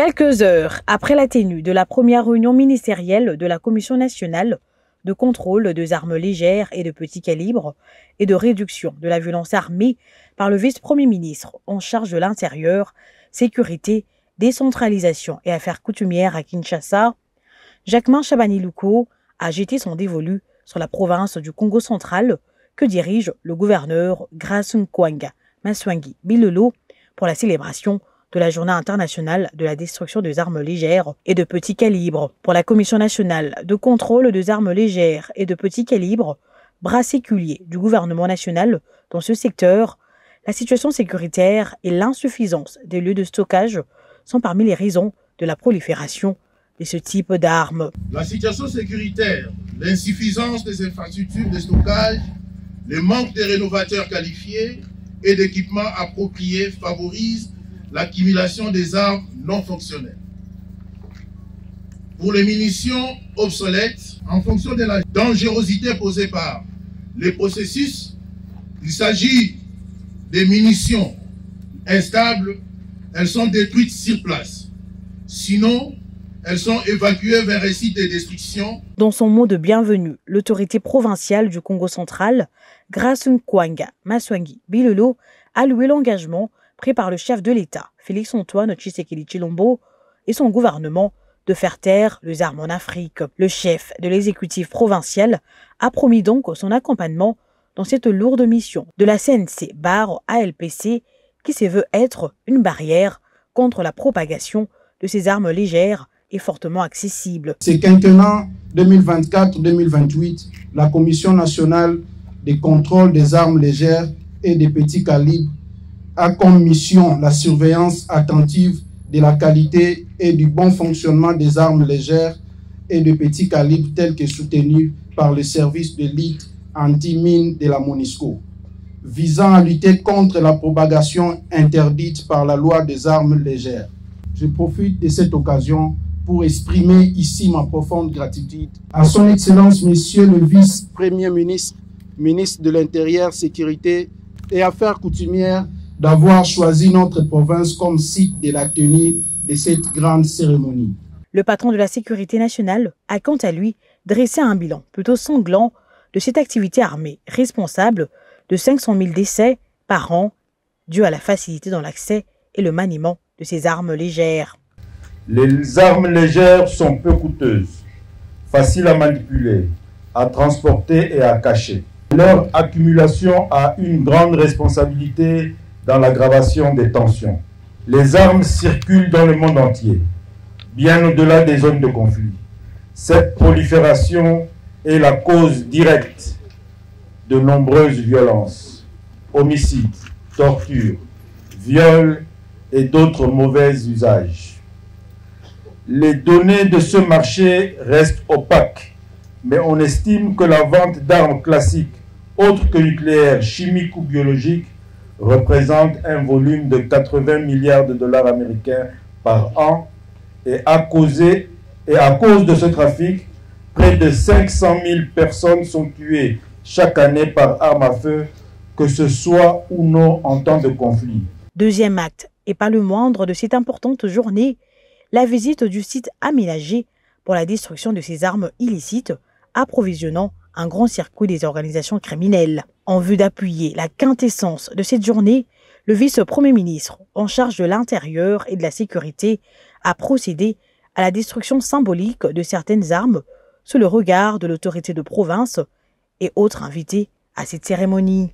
Quelques heures après la tenue de la première réunion ministérielle de la Commission nationale de contrôle des armes légères et de petit calibre et de réduction de la violence armée par le vice-premier ministre en charge de l'Intérieur, Sécurité, Décentralisation et Affaires coutumières à Kinshasa, Jacquemain Chabani-Louko a jeté son dévolu sur la province du Congo central que dirige le gouverneur Grace Nkwanga Maswangi Bilolo pour la célébration de la Journée internationale de la destruction des armes légères et de petit calibre. Pour la Commission nationale de contrôle des armes légères et de petit calibre, bras séculier du gouvernement national dans ce secteur, la situation sécuritaire et l'insuffisance des lieux de stockage sont parmi les raisons de la prolifération de ce type d'armes. La situation sécuritaire, l'insuffisance des infrastructures de stockage, le manque de rénovateurs qualifiés et d'équipements appropriés favorisent l'accumulation des armes non fonctionnelles. Pour les munitions obsolètes, en fonction de la dangerosité posée par les processus, il s'agit des munitions instables, elles sont détruites sur place. Sinon, elles sont évacuées vers un site de destruction. Dans son mot de bienvenue, l'autorité provinciale du Congo central, Grace Nkwanga Maswangi Bilolo, a loué l'engagement pris par le chef de l'État, Félix-Antoine Tshisekedi Tshilombo, et son gouvernement de faire taire les armes en Afrique. Le chef de l'exécutif provincial a promis donc son accompagnement dans cette lourde mission de la CNC/ALPC qui se veut être une barrière contre la propagation de ces armes légères et fortement accessibles. Ce quinquennat 2024-2028, la Commission nationale de contrôle des armes légères et des petits calibres a comme mission la surveillance attentive de la qualité et du bon fonctionnement des armes légères et de petits calibres telles que soutenues par le service de lutte anti-mine de la MONUSCO, visant à lutter contre la propagation interdite par la loi des armes légères. Je profite de cette occasion pour exprimer ici ma profonde gratitude à son Excellence Monsieur le Vice-Premier ministre, ministre de l'Intérieur, Sécurité et Affaires coutumières, d'avoir choisi notre province comme site de la tenue de cette grande cérémonie. Le patron de la sécurité nationale a quant à lui dressé un bilan plutôt sanglant de cette activité armée responsable de 500 000 décès par an dû à la facilité dans l'accès et le maniement de ces armes légères. Les armes légères sont peu coûteuses, faciles à manipuler, à transporter et à cacher. Leur accumulation a une grande responsabilité dans l'aggravation des tensions. Les armes circulent dans le monde entier, bien au-delà des zones de conflit. Cette prolifération est la cause directe de nombreuses violences, homicides, tortures, viols et d'autres mauvais usages. Les données de ce marché restent opaques, mais on estime que la vente d'armes classiques, autres que nucléaires, chimiques ou biologiques, représente un volume de 80 milliards de dollars américains par an et à cause de ce trafic, près de 500 000 personnes sont tuées chaque année par arme à feu, que ce soit ou non en temps de conflit. Deuxième acte, et pas le moindre de cette importante journée, la visite du site aménagé pour la destruction de ces armes illicites, approvisionnant un grand circuit des organisations criminelles. En vue d'appuyer la quintessence de cette journée, le vice-premier ministre en charge de l'Intérieur et de la Sécurité a procédé à la destruction symbolique de certaines armes sous le regard de l'autorité de province et autres invités à cette cérémonie.